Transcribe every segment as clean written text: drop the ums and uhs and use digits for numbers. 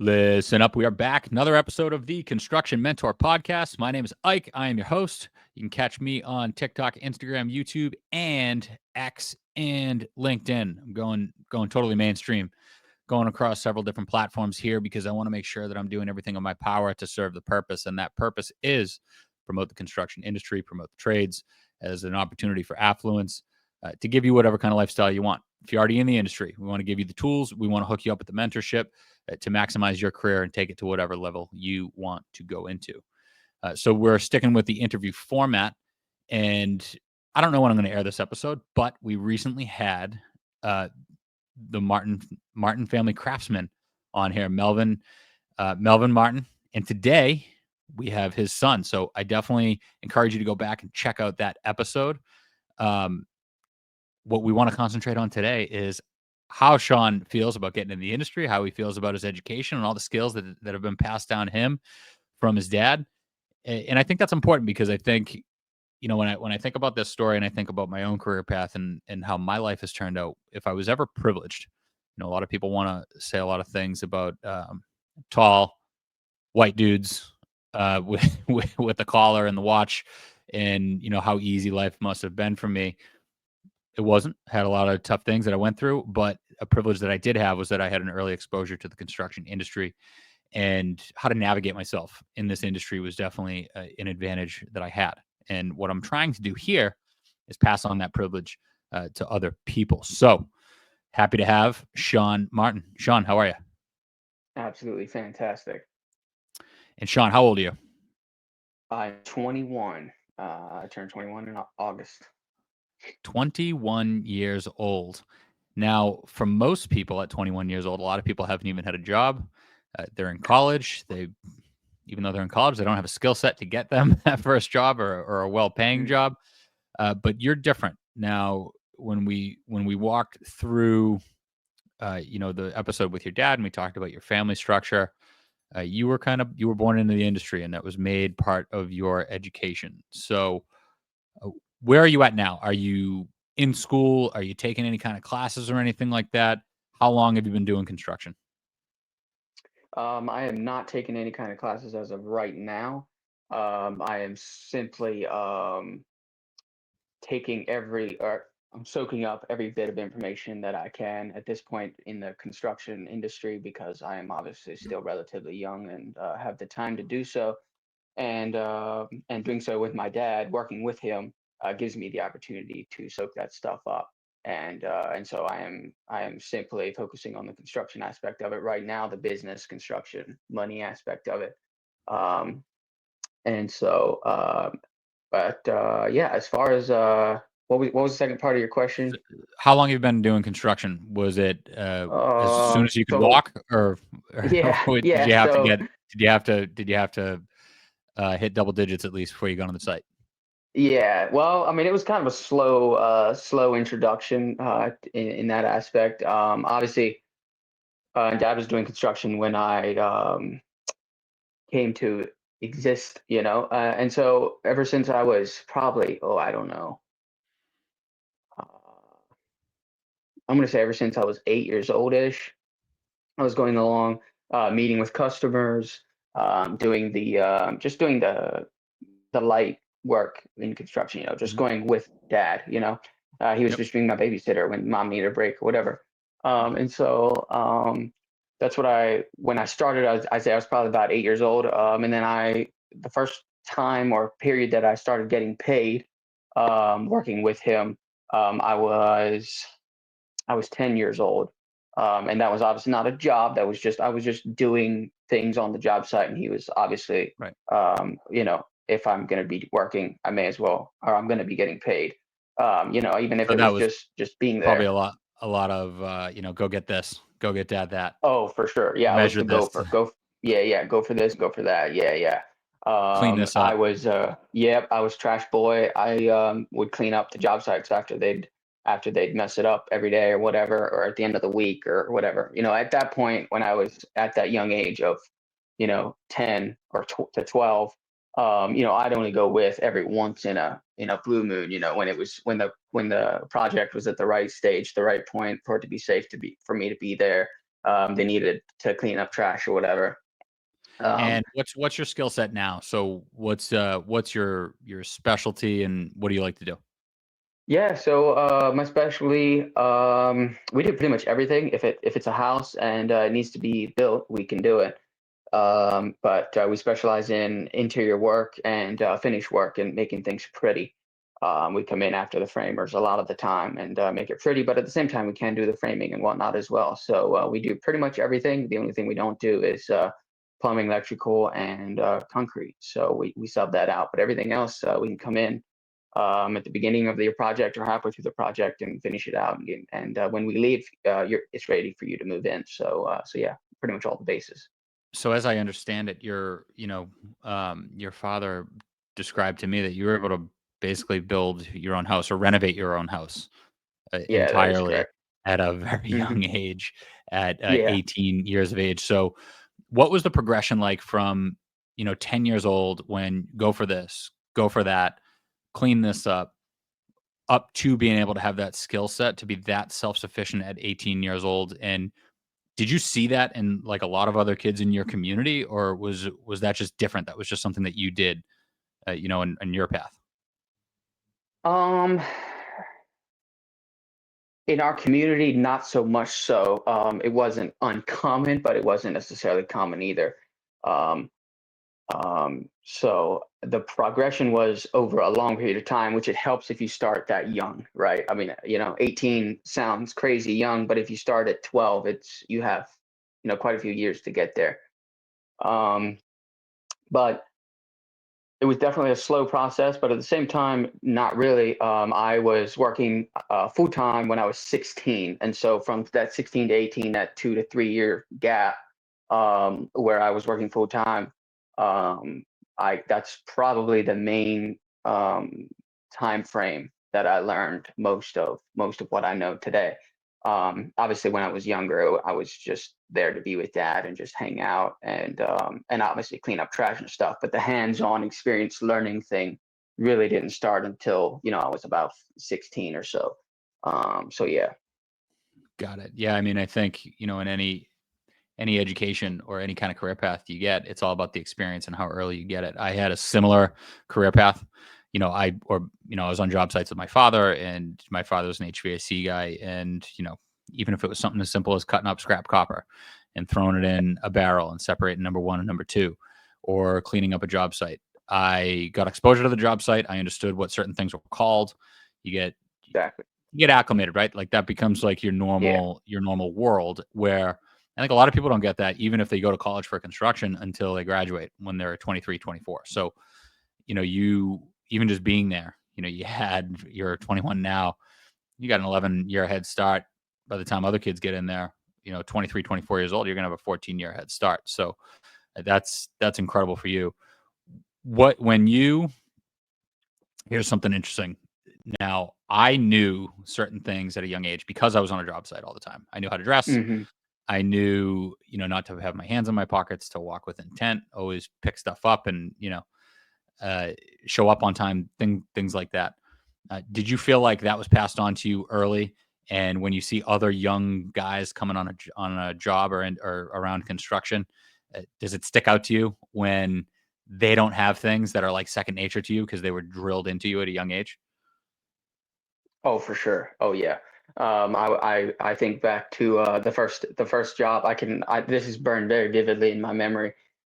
Listen up. We are back. Another episode of the Construction Mentor Podcast. My name is Ike. I am your host. You can catch me on TikTok, Instagram, YouTube, and X and LinkedIn. I'm going totally mainstream, going across several different platforms here because I want to make sure that I'm doing everything in my power to serve the purpose. And that purpose is promote the construction industry, promote the trades as an opportunity for affluence, to give you whatever kind of lifestyle you want. If you're already in the industry, we want to give you the tools. We want to hook you up with the mentorship to maximize your career and take it to whatever level you want to go into. So we're sticking with the interview format. And I don't know when I'm going to air this episode, but we recently had the Martin family craftsman on here, Melvin Martin. And today we have his son. So I definitely encourage you to go back and check out that episode. What we want to concentrate on today is how Shawn feels about getting in the industry, how he feels about his education and all the skills that have been passed down to him from his dad. And I think that's important because I think, when I think about this story and I think about my own career path and how my life has turned out, if I was ever privileged, a lot of people want to say a lot of things about tall white dudes with the collar and the watch, and how easy life must have been for me. It wasn't. Had a lot of tough things that I went through, but a privilege that I did have was that I had an early exposure to the construction industry, and how to navigate myself in this industry was definitely an advantage that I had. And what I'm trying to do here is pass on that privilege to other people. So happy to have Shawn Martin. Shawn, how are you? Absolutely fantastic. And Shawn, how old are you? I'm 21. I turned 21 in August. 21 years old. Now, for most people at 21 years old, a lot of people haven't even had a job. They're in college. Even though they're in college, they don't have a skill set to get them that first job or a well-paying Mhm. job. But you're different. Now, when we walked through, the episode with your dad, and we talked about your family structure, you were born into the industry, and that was made part of your education. So, uh, where are you at now? Are you in school? Are you taking any kind of classes or anything like that? How long have you been doing construction? I am not taking any kind of classes as of right now. I am simply taking or I'm soaking up every bit of information that I can at this point in the construction industry because I am obviously still relatively young and have the time to do so. And doing so with my dad, working with him, gives me the opportunity to soak that stuff up. And so I am simply focusing on the construction aspect of it right now, the business construction money aspect of it. Um, and so, but Yeah, as far as what was the second part of your So, question? how long have you been doing construction? Was it as soon as you could So walk, or yeah, did yeah. you have to So get did you have to hit double digits at least before you got on the site? yeah, well, I mean, it was kind of a slow introduction in that aspect. Obviously, Dad was doing construction when I came to exist, and so ever since I was probably, oh, I don't know, uh, I'm gonna say ever since I was 8 years oldish, I was going along, meeting with customers, doing just doing the light work in construction, just Mhm. going with dad, he was Yep. just being my babysitter when mom needed a break or whatever. And so that's when I started, I say I was probably about 8 years old. And then the first time or period that I started getting paid, working with him, um, I was, I was 10 years old. And that was obviously not a job. I was just doing things on the job site. And he was obviously, Right. if I'm going to be working, I may as well, or I'm going to be getting paid, even if So it that was was just being probably there. a lot of go get this, go get dad that, Oh, for sure. Yeah. I was measure the this, gopher. Yeah, yeah. Go for this, go for that. Yeah, yeah. clean this I up. was, yep, I was trash boy. I would clean up the job sites after they'd mess it up every day or whatever, or at the end of the week or whatever. At that point, when I was at that young age of, 10 or to 12, I'd only go with every once in a blue moon, when the project was at the right stage, the right point for it to be safe for me to be there. they needed to clean up trash or whatever. Um, And what's your skill set now? So what's your specialty and what do you like to do? Yeah, so my specialty, we do pretty much everything. If it's a house and it needs to be built, we can do it. But we specialize in interior work and finish work and making things pretty. We come in after the framers a lot of the time and make it pretty, but at the same time, we can do the framing and whatnot as well. So we do pretty much everything. The only thing we don't do is plumbing, electrical, and concrete. So we sub that out. But everything else, we can come in at the beginning of your project or halfway through the project and finish it out. And when we leave, it's ready for you to move in. So yeah, pretty much all the bases. So as I understand it, your father described to me that you were able to basically build your own house or renovate your own house Yeah, that is entirely correct. at a very Hmm. young age, at Yeah. 18 years of age. So what was the progression like from 10 years old when go for this, go for that, clean this up to being able to have that skill set to be that self-sufficient at 18 years old? And did you see that in like a lot of other kids in your community, or was that just different? That was just something that you did, in your path. Um, in our community, not so much so. It wasn't uncommon, but it wasn't necessarily common either. Um, so the progression was over a long period of time, which it helps if you start that young, right? I mean, 18 sounds crazy young, but if you start at 12, you have, quite a few years to get there. Um, but it was definitely a slow process, but at the same time, not really. I was working full time when I was 16, and so from that 16 to 18, that 2 to 3 year gap, where I was working full time, um, I that's probably the main um, time frame that I learned most of what I know today. Obviously, when I was younger, I was just there to be with dad and just hang out and obviously clean up trash and stuff. But the hands-on experience learning thing really didn't start until I was about 16 or so. So yeah. Got it. Yeah, I mean, I think, in any education or any kind of career path you get, it's all about the experience and how early you get it. I had a similar career path. I was on job sites with my father, and my father was an HVAC guy. And, even if it was something as simple as cutting up scrap copper and throwing it in a barrel and separating number one and number two, or cleaning up a job site, I got exposure to the job site. I understood what certain things were called. You get Exactly. you get acclimated, right? Like that becomes like your Yeah. normal world, where I think a lot of people don't get that even if they go to college for construction until they graduate when they're 23, 24. So, you even just being there, you're 21 now, you got an 11-year head start. By the time other kids get in there, 23, 24 years old, you're going to have a 14-year head start. So that's incredible for you. What when you Here's something interesting. Now, I knew certain things at a young age because I was on a job site all the time. I knew how to dress. Hmm. I knew, not to have my hands in my pockets, to walk with intent, always pick stuff up and, uh, show up on time, things like that. Did you feel like that was passed on to you early? And when you see other young guys coming on a job or around construction, does it stick out to you when they don't have things that are like second nature to you because they were drilled into you at a young age? Oh, for sure. Oh, yeah. I think back to the first job. This is burned very vividly in my memory.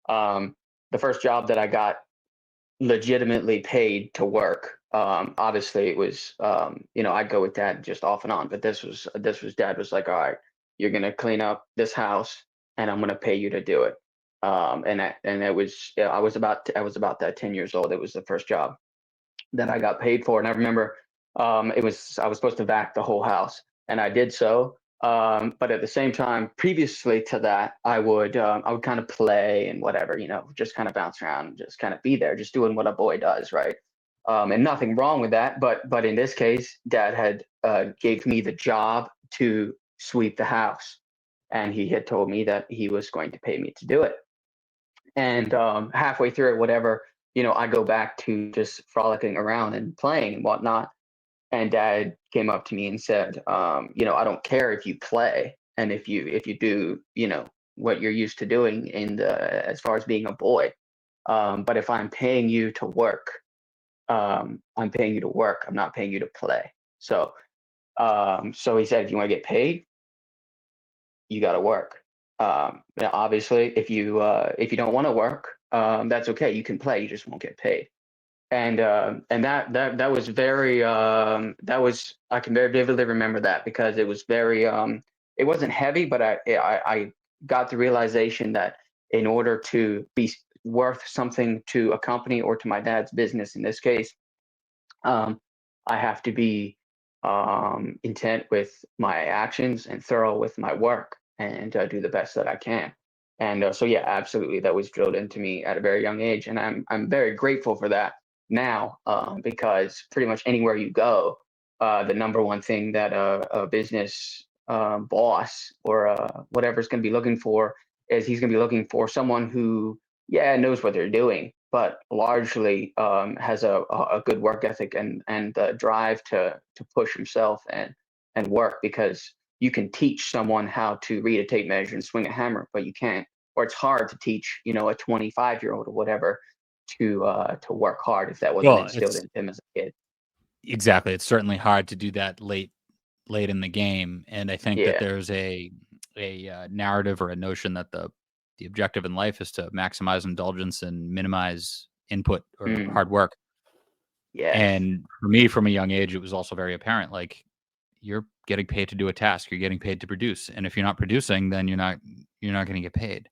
Um, the first job that I got legitimately paid to work. Obviously, it was I'd go with dad just off and on, but this was dad was like, all right, you're gonna clean up this house, and I'm gonna pay you to do it. And it was yeah, I was about that 10 years old. It was the first job that I got paid for. And I remember I was supposed to vac the whole house, and I did so. But at the same time, previously to that, I would kind of play and whatever, just kind of bounce around and just kind of be there, just doing what a boy does, right? And nothing wrong with that. But in this case, Dad had gave me the job to sweep the house, and he had told me that he was going to pay me to do it. And halfway through it, whatever, I go back to just frolicking around and playing and whatnot. And dad came up to me and said, I don't care if you play. and if you do, what you're used to doing in the as far as being a boy. But if I'm paying you to work, I'm paying you to work. I'm not paying you to play. So he said, if you want to get paid, you got to work. Now obviously, if you don't want to work, that's okay. You can play. You just won't get paid. And that was very that was I can very vividly remember that because it was very it wasn't heavy, but I got the realization that in order to be worth something to a company or to my dad's business in this case, um, I have to be intent with my actions and thorough with my work and do the best that I can. And so, yeah, absolutely, that was drilled into me at a very young age, and I'm very grateful for that now because pretty much anywhere you go, the number one thing that a business boss or whatever is going to be looking for is he's going to be looking for someone who, yeah, knows what they're doing, but largely has a good work ethic and the drive to push himself and work because you can teach someone how to read a tape measure and swing a hammer, but you can't, or it's hard to teach, a 25-year-old or whatever to work hard if that wasn't Well, instilled it's into him as a kid. exactly. It's certainly hard to do that late in the game, and I think that Yeah. there's a narrative or a notion that the objective in life is to maximize indulgence and minimize input or Mm, hard work. yes. And for me, from a young age, it was also very apparent. Like you're getting paid to do a task, you're getting paid to produce, and if you're not producing, then you're not going to get paid.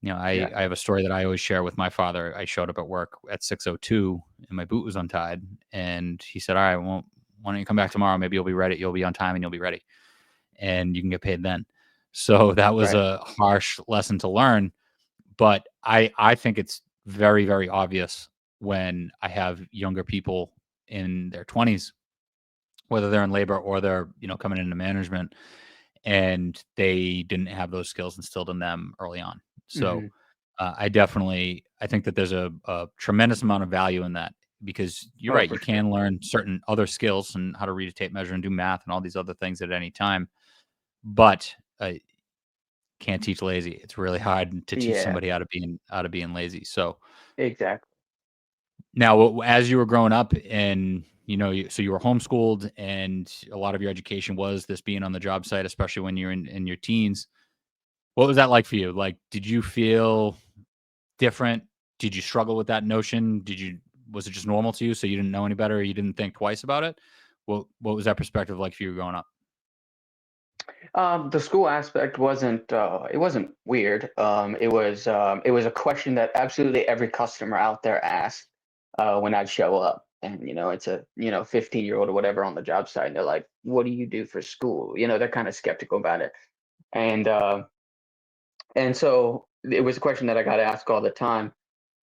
I Exactly. have a story that I always share with my father. I showed up at work at 6:02 and my boot was untied, and he said, "All right, well, why don't you come back tomorrow? Maybe you'll be ready. You'll be on time and you'll be ready, and you can get paid then." So that was Right. a harsh lesson to learn, but I think it's very very obvious when I have younger people in their 20s, whether they're in labor or they're coming into management, and they didn't have those skills instilled in them early on. So Hmm. I think that there's a tremendous amount of value in that because you're Oh, right. for You sure. can learn certain other skills and how to read a tape measure and do math and all these other things at any time, but can't teach lazy. It's really hard to teach Yeah. somebody out of being lazy. So Exactly. now, as you were growing up, and so you were homeschooled, and a lot of your education was this being on the job site, especially when you're in your teens. What was that like for you? Like, did you feel different? Did you struggle with that notion? Was it just normal to you, so you didn't know any better, or you didn't think twice about it? What was that perspective like for you growing up? The school aspect wasn't it wasn't weird. It was a question that absolutely every customer out there asked when I'd show up. And it's a 15-year-old or whatever on the job site, and they're like, "What do you do for school?" They're kind of skeptical about it. And so it was a question that I got asked all the time.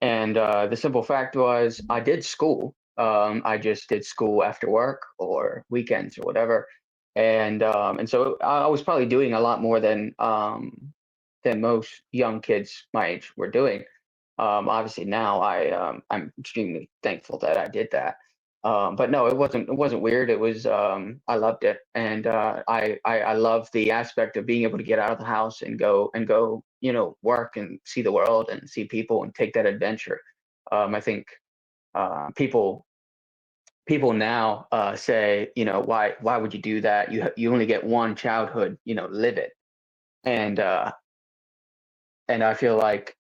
And the simple fact was, I did school. I just did school after work or weekends or whatever. And so I was probably doing a lot more than most young kids my age were doing. Obviously now I'm extremely thankful that I did that. But no, it wasn't weird. It was I loved it, and I love the aspect of being able to get out of the house and go work and see the world and see people and take that adventure. I think people now say, why would you do that? You only get one childhood, live it. And I feel like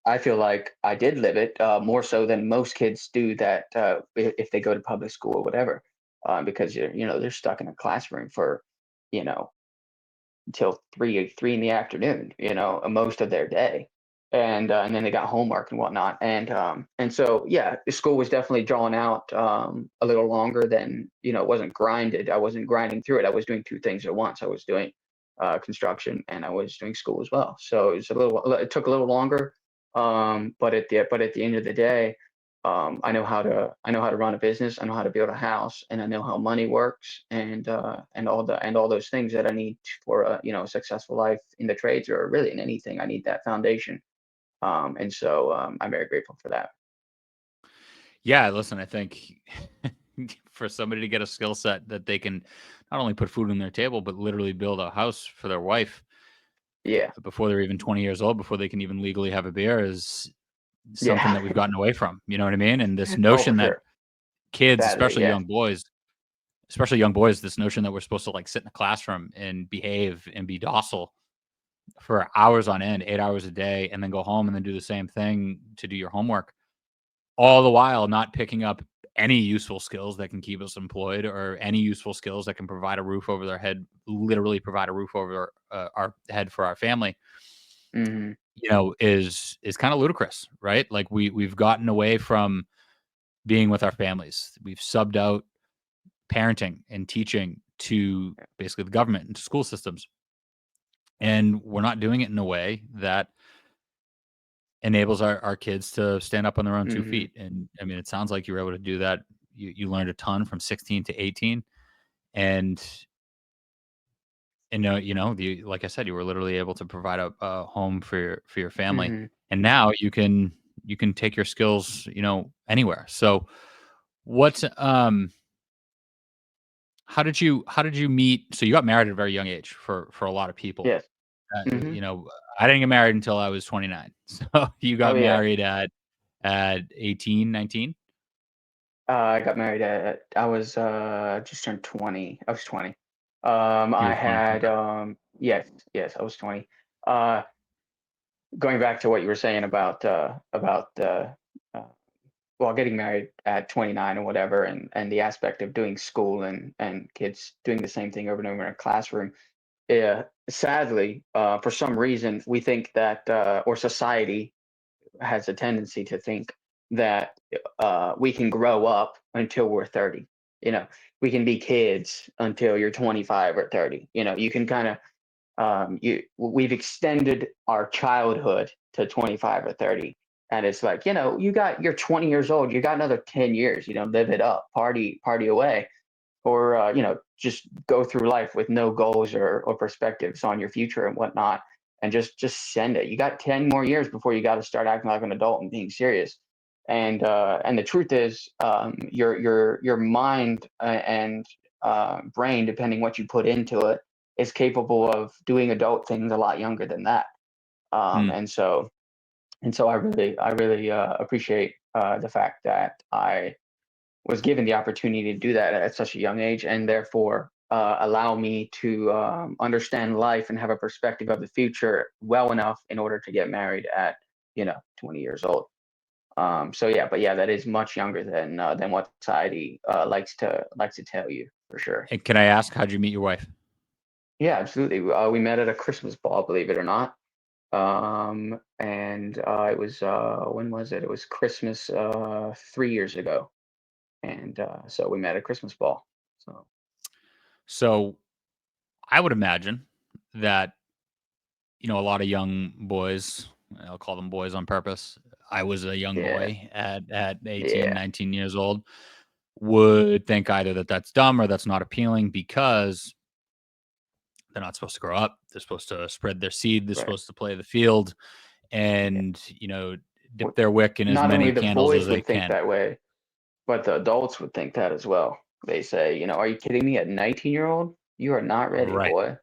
I did live it more so than most kids do that if they go to public school or whatever, because they're stuck in a classroom for you know until three in the afternoon, most of their day, and then they got homework and whatnot, and so yeah, the school was definitely drawn out a little longer than it wasn't grinded. I wasn't grinding through it. I was doing two things at once. I was doing construction and I was doing school as well. So it took a little longer, but at the end of the day, I know how to run a business. I know how to build a house, and I know how money works, and all those things that I need for a successful life in the trades or really in anything. I need that foundation, and so I'm very grateful for that. Yeah, listen, I think for somebody to get a skill set that they can not only put food on their table, but literally build a house for their wife, Yeah. before they're even 20 years old, before they can even legally have a beer, is something Yeah. that we've gotten away from. You know what I mean? And this Oh, for notion that sure. kids, Sadly, yes. especially young boys, this notion that we're supposed to like sit in a classroom and behave and be docile for hours on end, 8 hours a day, and then go home and then do the same thing to do your homework, all the while not picking up any useful skills that can keep us employed or any useful skills that can provide a roof over their head, literally provide a roof over our head for our family, Hmm. is kind of ludicrous, right? Like we've gotten away from being with our families. We've subbed out parenting and teaching to basically the government and to school systems. And we're not doing it in a way that enables our kids to stand up on their own 2 Hmm. feet. And I mean, it sounds like you were able to do that. You learned a ton from 16 to 18, and like I said, you were literally able to provide a home for your family. Hmm. And now you can take your skills, anywhere. So what how did you meet? So you got married at a very young age for a lot of people. Yes. Hmm. You know, I didn't get married until I was 29. So you Oh got yeah. married at 18, 19? I got married at I was just turned 20. I was 20. You I were 20. had Okay. yes, yes, I was 20. Uh Going back to what you were saying about uh well, getting married at 29 or whatever, and the aspect of doing school and kids doing the same thing over and over in a classroom. Yeah, sadly, for some reason, we think that, or society has a tendency to think that we can grow up until we're 30. You know, we can be kids until you're 25 or 30. You can kind of we've extended our childhood to 25 or 30, and it's like, you're 20 years old, you got another 10 years, live it up, party away, or just go through life with no goals or perspectives on your future and whatnot, and just send it. You got 10 more years before you got to start acting like an adult and being serious. And the truth is, your mind and brain, depending what you put into it, is capable of doing adult things a lot younger than that. Hmm. And so I really appreciate the fact that I was given the opportunity to do that at such a young age, and therefore allow me to understand life and have a perspective of the future well enough in order to get married at 20 years old. So yeah, but yeah, that is much younger than what society likes to tell you, for sure. And can I ask, how'd you meet your wife? Yeah, absolutely. We met at a Christmas ball, believe it or not. And it was when was it? It was Christmas 3 years ago, and so we met at Christmas ball. So So I would imagine that, a lot of young boys, I'll call them boys on purpose. I was a young yeah, boy at 18, yeah, 19 years old, would think either that that's dumb or that's not appealing because they're not supposed to grow up. They're supposed to spread their seed. They're right. supposed to play the field Yeah. and, dip Well, their wick in as not only many the candles as boys they would think can. that way, but the adults would think that as well. They say, "Are you kidding me? At 19-year-old, you are not ready, Right. boy."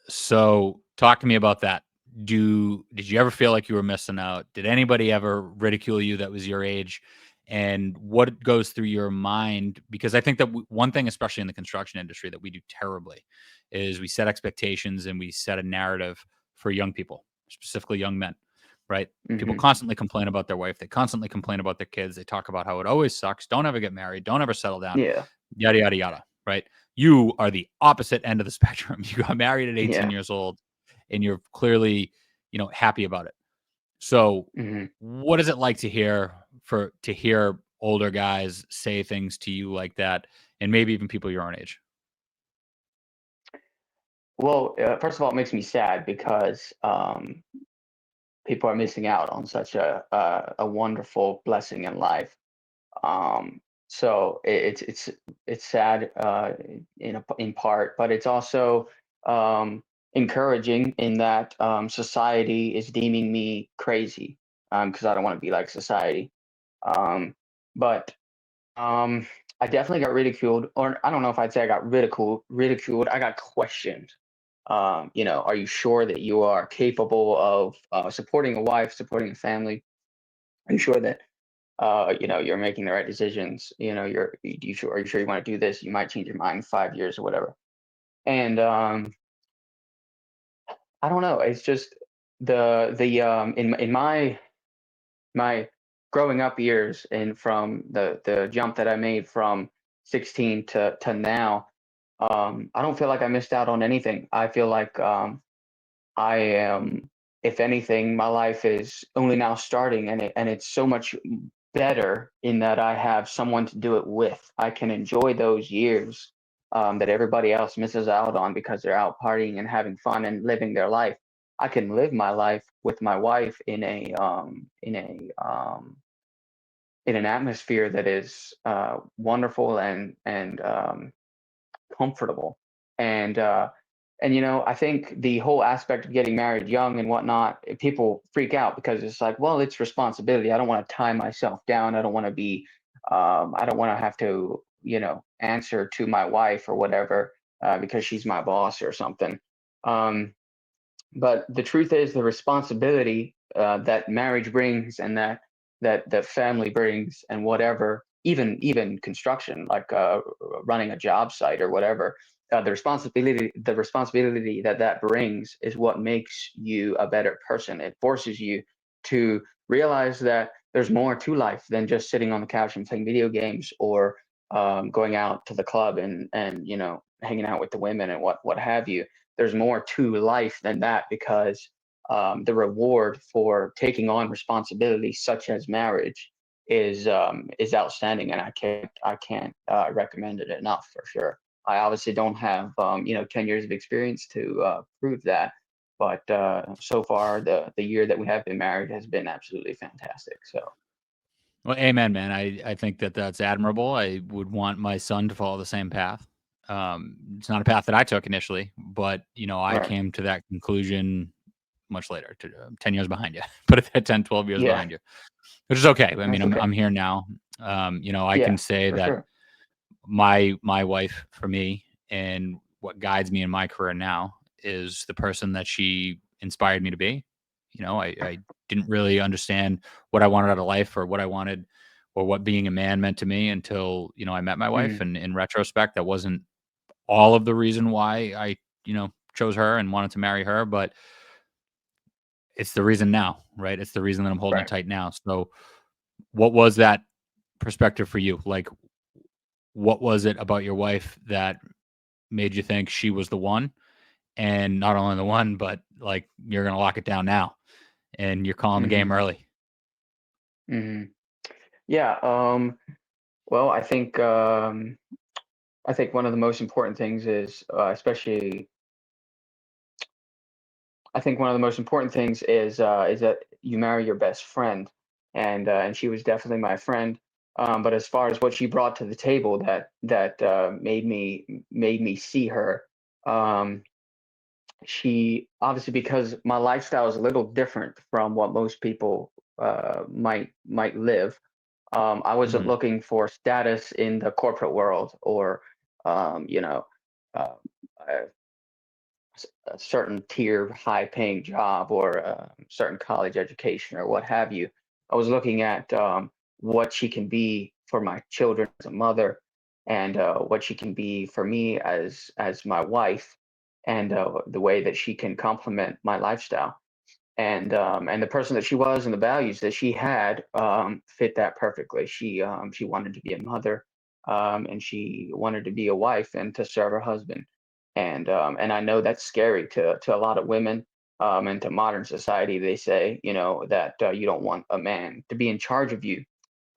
So talk to me about that. Did you ever feel like you were missing out? Did anybody ever ridicule you that was your age? And what goes through your mind? Because I think that one thing, especially in the construction industry, that we do terribly is we set expectations and we set a narrative for young people, specifically young men, right? People Hmm. constantly complain about their wife. They constantly complain about their kids. They talk about how it always sucks. Don't ever get married. Don't ever settle down. Yeah, Yada, yada, yada. Right. You are the opposite end of the spectrum. You got married at 18 yeah. years old and you're clearly, happy about it. So Hmm. what is it like to hear older guys say things to you like that and maybe even people your own age? Well, first of all, it makes me sad because people are missing out on such a wonderful blessing in life. Um, so it's sad in part, but it's also encouraging in that society is deeming me crazy, because I don't want to be like society. Um, but I definitely got ridiculed, or I don't know if I'd say I got ridiculed. I got questioned Are you sure that you are capable of supporting a wife, supporting a family? Are you sure that you're making the right decisions? Are you sure you want to do this? You might change your mind in 5 years or whatever. And I don't know. It's just in my growing up years, and from the jump that I made from 16 to now, I don't feel like I missed out on anything. I feel like I am, if anything, my life is only now starting, and it's so much better in that I have someone to do it with. I can enjoy those years that everybody else misses out on because they're out partying and having fun and living their life. I can live my life with my wife in an atmosphere that is wonderful and comfortable. And I think the whole aspect of getting married young and whatnot, people freak out because it's like, well, it's responsibility. I don't want to tie myself down. I don't want to be, I don't want to have to, answer to my wife or whatever because she's my boss or something. Um, but the truth is, the responsibility that marriage brings, and that family brings, and whatever, even construction, like running a job site or whatever, the responsibility that brings is what makes you a better person. It forces you to realize that there's more to life than just sitting on the couch and playing video games, or going out to the club and hanging out with the women and what have you. There's more to life than that, because the reward for taking on responsibilities such as marriage is outstanding, and I can't recommend it enough, for sure. I obviously don't have 10 years of experience to prove that, but so far the year that we have been married has been absolutely fantastic. So Well, amen, man. I think that that's admirable. I would want my son to follow the same path. It's not a path that I took initially, but I right, came to that conclusion much later, 10 years behind you. Put it at 10, 12 years yeah, behind you, which is okay. I mean, that's I'm okay. I'm here now. I can Yeah, say for that sure. my wife, for me, and what guides me in my career now, is the person that she inspired me to be. I didn't really understand what I wanted out of life, or what I wanted, or what being a man meant to me, until I met my wife. Mm, And in retrospect, that wasn't all of the reason why I chose her and wanted to marry her, but it's the reason now, right? It's the reason that I'm holding it right. tight now. So what was that perspective for you? Like, what was it about your wife that made you think she was the one? And not only the one, but like, you're gonna lock it down now, and you're calling the game Hmm. early. Hmm. Yeah. Well, I think one of the most important things is, especially, I think one of the most important things is that you marry your best friend, and she was definitely my friend. But as far as what she brought to the table, that made me see her, um, she obviously, because my lifestyle is a little different from what most people might live. I wasn't Mhm. looking for status in the corporate world, or um, you know, uh, a, a certain tier, high-paying job, or a certain college education, or what have you. I was looking at what she can be for my children as a mother, and what she can be for me as my wife, and the way that she can complement my lifestyle, and the person that she was and the values that she had fit that perfectly. She wanted to be a mother, and she wanted to be a wife and to serve her husband. And I know that's scary to a lot of women, and to modern society. They say, that you don't want a man to be in charge of you.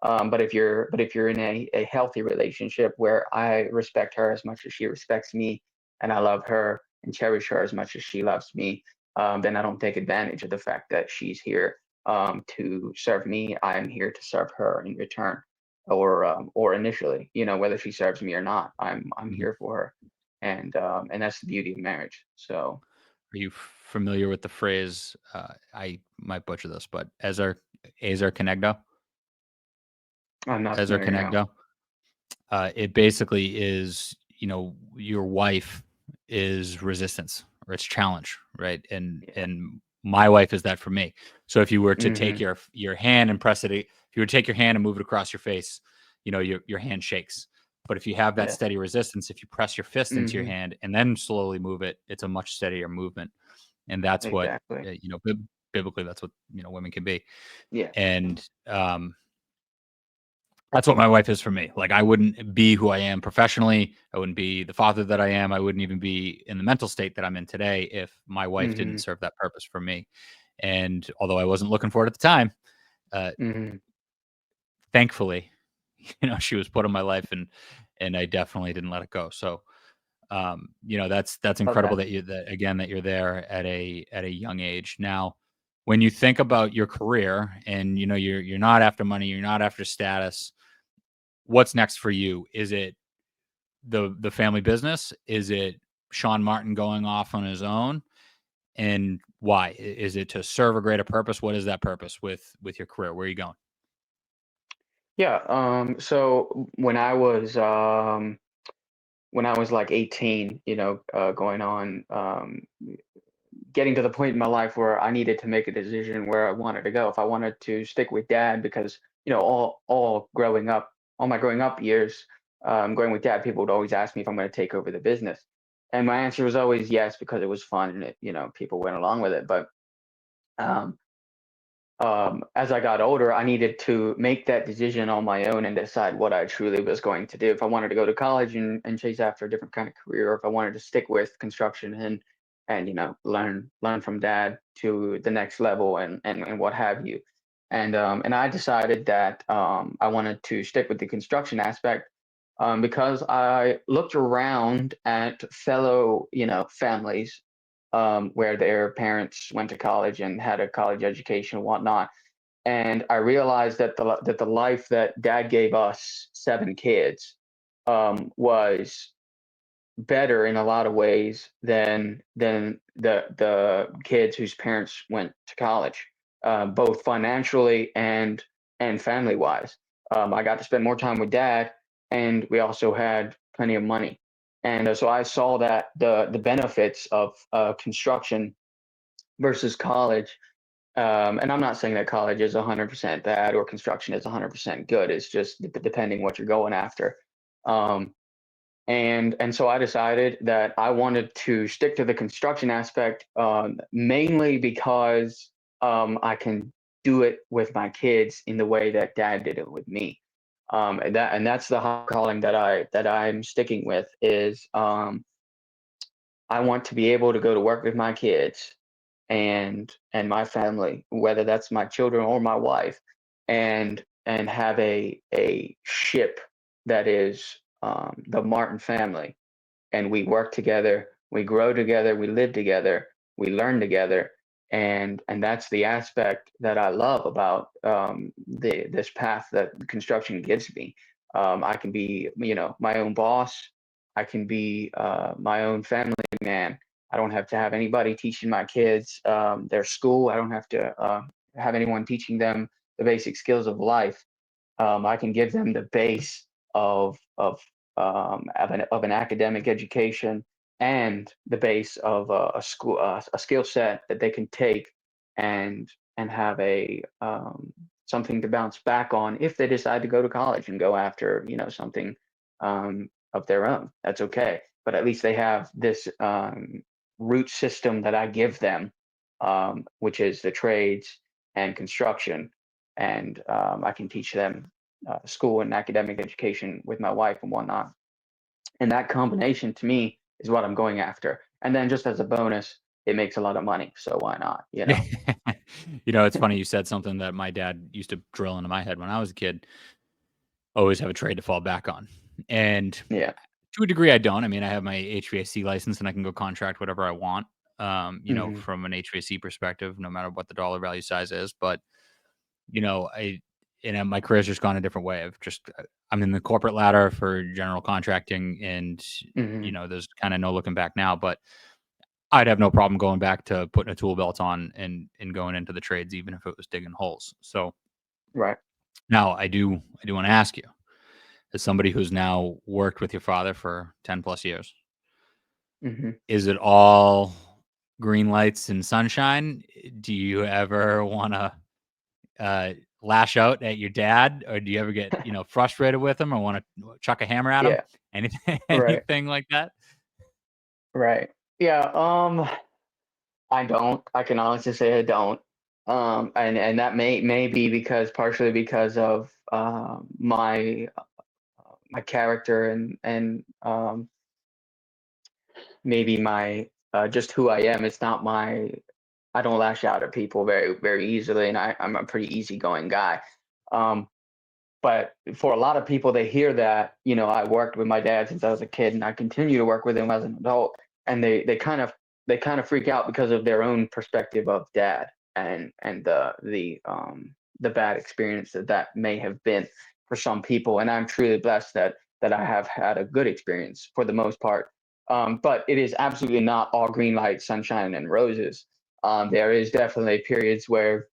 But if you're in a healthy relationship where I respect her as much as she respects me, and I love her and cherish her as much as she loves me, then I don't take advantage of the fact that she's here to serve me. I am here to serve her in return, or initially, whether she serves me or not, I'm Mhm. here for her, and that's the beauty of marriage. So Are you familiar with the phrase? I might butcher this, but ezer kenegdo, I'm not ezer familiar now. kenegdo. It basically is, your wife is resistance, or it's challenge, right? And Yeah. and my wife is that for me. So if you were to take Mhm. your hand and press it, if you were to take your hand and move it across your face, your hand shakes. But if you have that Yeah. steady resistance, if you press your fist into your Mhm. hand and then slowly move it, it's a much steadier movement. And that's what Exactly. biblically, that's what women can be. Yeah. And that's what my wife is for me. Like, I wouldn't be who I am professionally. I wouldn't be the father that I am. I wouldn't even be in the mental state that I'm in today if my wife didn't Mhm. serve that purpose for me. And although I wasn't looking for it at the time, uh, Mhm. thankfully, she was put in my life, and I definitely didn't let it go. So, that's Love incredible that. that you're there at a young age. Now, when you think about your career, and you're not after money, you're not after status. What's next for you? Is it the family business? Is it Shawn Martin going off on his own? And why? Is it to serve a greater purpose? What is that purpose with your career? Where are you going? Yeah. So when I was like 18, going on, getting to the point in my life where I needed to make a decision where I wanted to go. If I wanted to stick with dad, because all growing up, all my growing up years, going with dad, people would always ask me if I'm going to take over the business, and my answer was always yes, because it was fun and people went along with it. But um, as I got older, I needed to make that decision on my own and decide what I truly was going to do. If I wanted to go to college and chase after a different kind of career, or if I wanted to stick with construction and learn from dad to the next level and what have you. And I decided that I wanted to stick with the construction aspect, because I looked around at fellow families, where their parents went to college and had a college education and whatnot. And I realized that the life that dad gave us, 7 kids, was better in a lot of ways than the kids whose parents went to college, both financially and family wise. I got to spend more time with dad, and we also had plenty of money. And so I saw that the benefits of construction versus college. And I'm not saying that college is 100% bad or construction is 100% good. It's just depending what you're going after. Um, and so I decided that I wanted to stick to the construction aspect, mainly because I can do it with my kids in the way that dad did it with me. And that's the high calling that I'm sticking with is, I want to be able to go to work with my kids and my family, whether that's my children or my wife, and have a ship that is, the Martin family, and we work together, we grow together, we live together, we learn together, and that's the aspect that I love about, this path that construction gives me. I can be, my own boss. I can be, my own family man. I don't have to have anybody teaching my kids, their school. I don't have to have anyone teaching them the basic skills of life. I can give them the base of an academic education, and the base of a school, a skill set that they can take and have a, something to bounce back on if they decide to go to college and go after something, of their own. That's okay, but at least they have this, root system that I give them, which is the trades and construction, and I can teach them school and academic education with my wife and whatnot. And that combination to me is what I'm going after. And then just as a bonus, it makes a lot of money. So why not? It's funny you said something that my dad used to drill into my head when I was a kid. Always have a trade to fall back on. And Yeah. to a degree, I don't. I mean, I have my HVAC license and I can go contract whatever I want, Hmm. from an HVAC perspective, no matter what the dollar value size is. But, I, my career's just gone a different way. I'm in the corporate ladder for general contracting, and, Hmm. there's kind of no looking back now. But I'd have no problem going back to putting a tool belt on and going into the trades, even if it was digging holes. So Right. now I do want to ask you, as somebody who's now worked with your father for 10 plus years, Hmm. is it all green lights and sunshine, do you ever want to lash out at your dad, or do you ever get frustrated with him, or want to chuck a hammer at him? Yeah, Anything, right, anything like that? right. Yeah, I don't. I can honestly say I don't. And that may be because partially because of my character and maybe my just who I am. It's not my I don't lash out at people very easily, and I'm a pretty easygoing guy. Um, but for a lot of people, they hear that I worked with my dad since I was a kid, and I continue to work with him as an adult, and they kind of freak out because of their own perspective of dad and the bad experience that may have been for some people. And I'm truly blessed that I have had a good experience for the most part. But it is absolutely not all green lights, sunshine, and roses. There is definitely periods where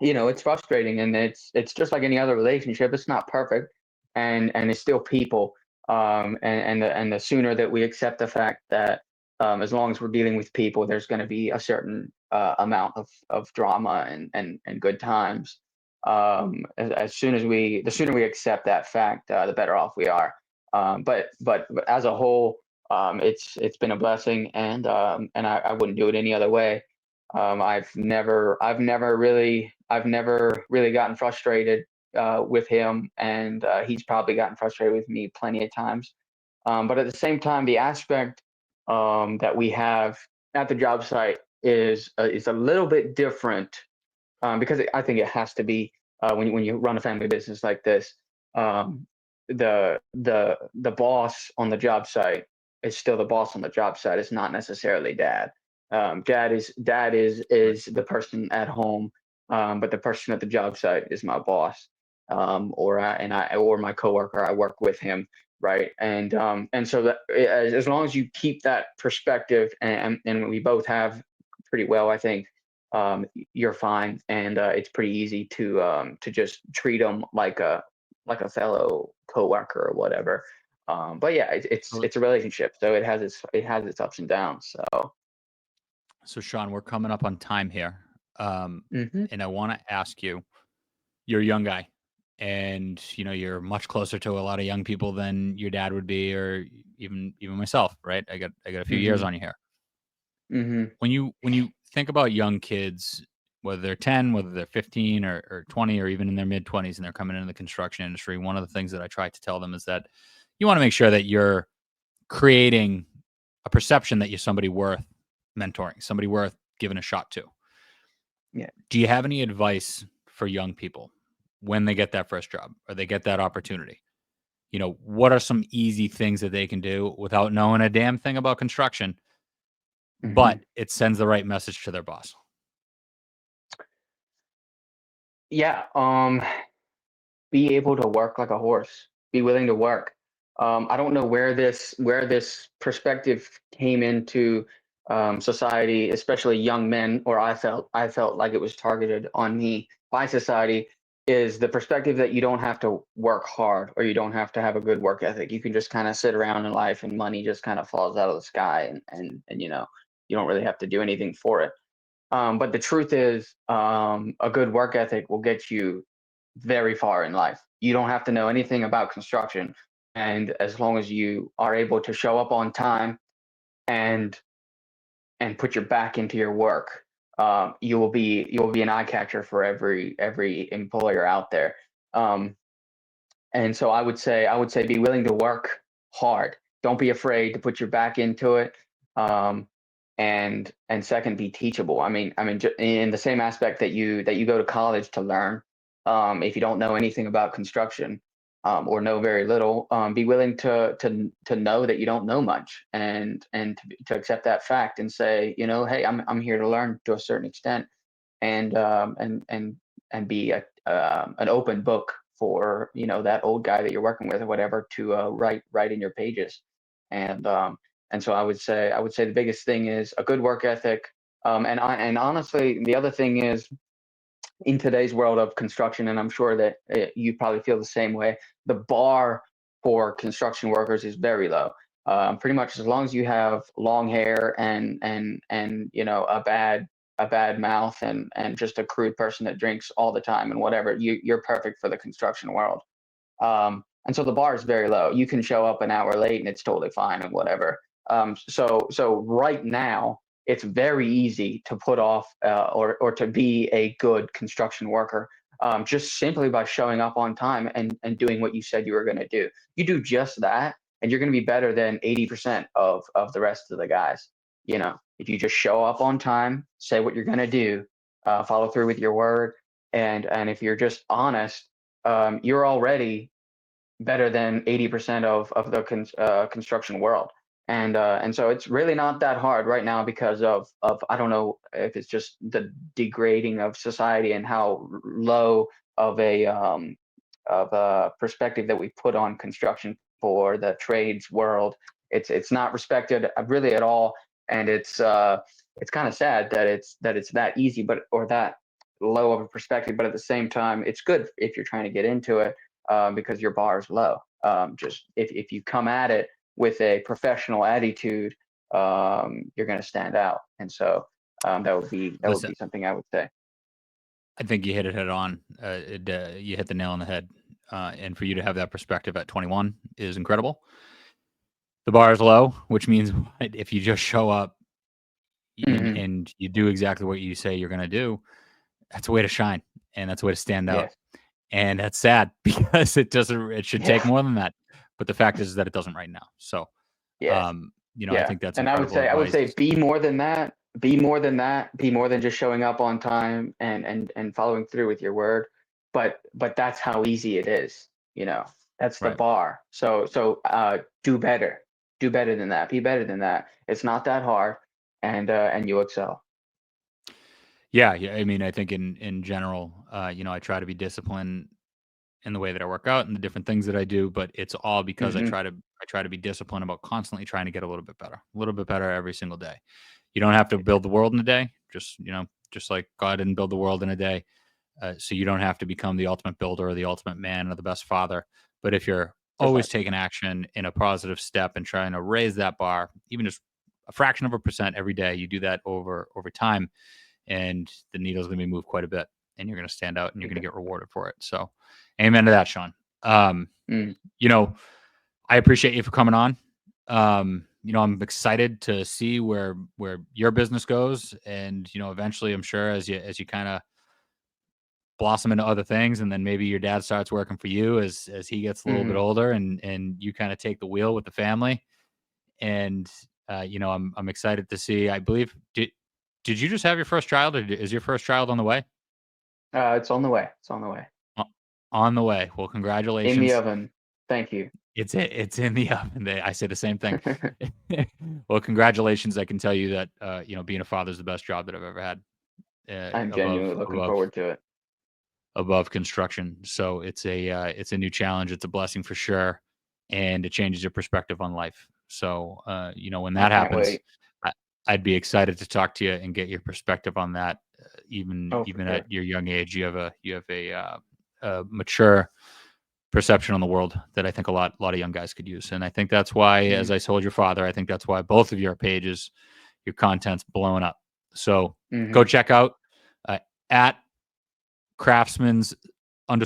it's frustrating, and it's just like any other relationship. It's not perfect, and it's still people. And the sooner that we accept the fact that as long as we're dealing with people, there's going to be a certain amount of drama and good times. As soon as the sooner we accept that fact, the better off we are. But as a whole, it's been a blessing, and I wouldn't do it any other way. I've never really gotten frustrated with him, and he's probably gotten frustrated with me plenty of times. But at the same time, the aspect that we have at the job site is a little bit different, because I think it has to be when you run a family business like this. Um, the boss on the job site is still the boss on the job site. It's not necessarily dad. Dad is the person at home, but the person at the job site is my boss, or my coworker. I work with him, right? And so that as long as you keep that perspective, and we both have pretty well, I think, you're fine, and it's pretty easy to just treat them like a fellow coworker or whatever. But yeah, So, it's a relationship, so it has its ups and downs. so Shawn, we're coming up on time here, Hmm. and I want to ask you. You're a young guy, and you're much closer to a lot of young people than your dad would be, or even myself, right? I got a few years Hmm. on you here. Hmm. When you think about young kids, whether they're 10, whether they're 15 or 20, or even in their mid 20s, and they're coming into the construction industry, one of the things that I try to tell them is that you want to make sure that you're creating a perception that you're somebody worth mentoring, somebody worth giving a shot to. Yeah. Do you have any advice for young people when they get that first job or they get that opportunity? What are some easy things that they can do without knowing a damn thing about construction, Hmm. but it sends the right message to their boss? Yeah. Be able to work like a horse. Be willing to work. I don't know where this perspective came into society, especially young men, or I felt like it was targeted on me by society. Is the perspective that you don't have to work hard, or you don't have to have a good work ethic. You can just kind of sit around in life, and money just kind of falls out of the sky, and you don't really have to do anything for it. But the truth is, a good work ethic will get you very far in life. You don't have to know anything about construction, and as long as you are able to show up on time and put your back into your work, you will be an eye catcher for every employer out there. Um, and so I would say be willing to work hard. Don't be afraid to put your back into it. Um, and second, be teachable. I mean, in the same aspect that you go to college to learn. If you don't know anything about construction, or know very little, be willing to know that you don't know much, and to accept that fact and say, hey, I'm here to learn to a certain extent, and be an open book for that old guy that you're working with or whatever to write in your pages. And um, and so I would say the biggest thing is a good work ethic. And honestly, the other thing is, in today's world of construction, and I'm sure that you probably feel the same way, the bar for construction workers is very low. Pretty much as long as you have long hair and a bad mouth and just a crude person that drinks all the time and whatever, you're perfect for the construction world. And so the bar is very low. You can show up an hour late and it's totally fine and whatever. So right now it's very easy to put off or to be a good construction worker, just simply by showing up on time and doing what you said you were going to do. You do just that, and you're going to be better than 80% of the rest of the guys. If you just show up on time, say what you're going to do, follow through with your word, and if you're just honest, you're already better than 80% of the construction world. And so it's really not that hard right now because of I don't know if it's just the degrading of society and how low of a perspective that we put on construction for the trades world. It's not respected really at all, and it's kind of sad that it's that easy, or that low of a perspective. But at the same time, it's good if you're trying to get into it, because your bar is low. Just if you come at it with a professional attitude, you're going to stand out. And so that would be something I would say. I think you hit it head on. You hit the nail on the head. And for you to have that perspective at 21 is incredible. The bar is low, which means if you just show up and you do exactly what you say you're going to do, that's a way to shine and that's a way to stand out. Yes. And that's sad because it should take more than that. But the fact is that it doesn't right now. So, yes. I think that's and incredible I would say advice. be more than that. Be more than that. Be more than just showing up on time and following through with your word. But that's how easy it is. That's the Right. bar. So do better. Do better than that. Be better than that. It's not that hard, and you excel. Yeah. I mean, I think in general, I try to be disciplined in the way that I work out and the different things that I do, but it's all because I Mm-hmm. try to be disciplined about constantly trying to get a little bit better every single day. You don't have to build the world in a day, just like God didn't build the world in a day. So you don't have to become the ultimate builder or the ultimate man or the best father. But if you're always Precisely. taking action in a positive step and trying to raise that bar, even just a fraction of a percent every day, you do that over time, and the needle's going to be moved quite a bit, and you're going to stand out and you're going to get rewarded for it. So, amen to that, Shawn. Mm. I appreciate you for coming on. I'm excited to see where your business goes, and eventually, I'm sure as you kind of blossom into other things, and then maybe your dad starts working for you as he gets a little bit Mm-hmm. older, and you kind of take the wheel with the family. And I'm excited to see. I believe did you just have your first child, or is your first child on the way? It's on the way. It's on the way. On the way. Well, In the congratulations. oven. Thank you. It's in the oven. I say the same thing. Well, congratulations. I can tell you that being a father is the best job that I've ever had. I'm genuinely looking forward to it. Above construction. So it's a new challenge. It's a blessing for sure, and it changes your perspective on life. So when I that can't happens, wait. I'd be excited to talk to you and get your perspective on that. Even Oh, for even sure. at your young age, you have a mature perception on the world that I think a lot of young guys could use. And I think that's why, as Mm-hmm. I told your father, I think that's why both of your pages, your content's blowing up. So go Mm-hmm. check out at craftsman's_son on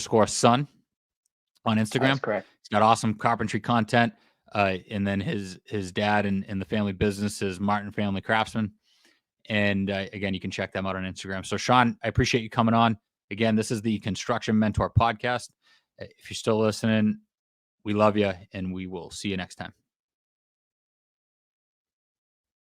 That's Instagram. correct. He's got awesome carpentry content. And then his dad and the family business is Martin Family Craftsman. And again, you can check them out on Instagram. So, Shawn, I appreciate you coming on. Again, this is the Construction Mentor Podcast. If you're still listening, we love you, and we will see you next time.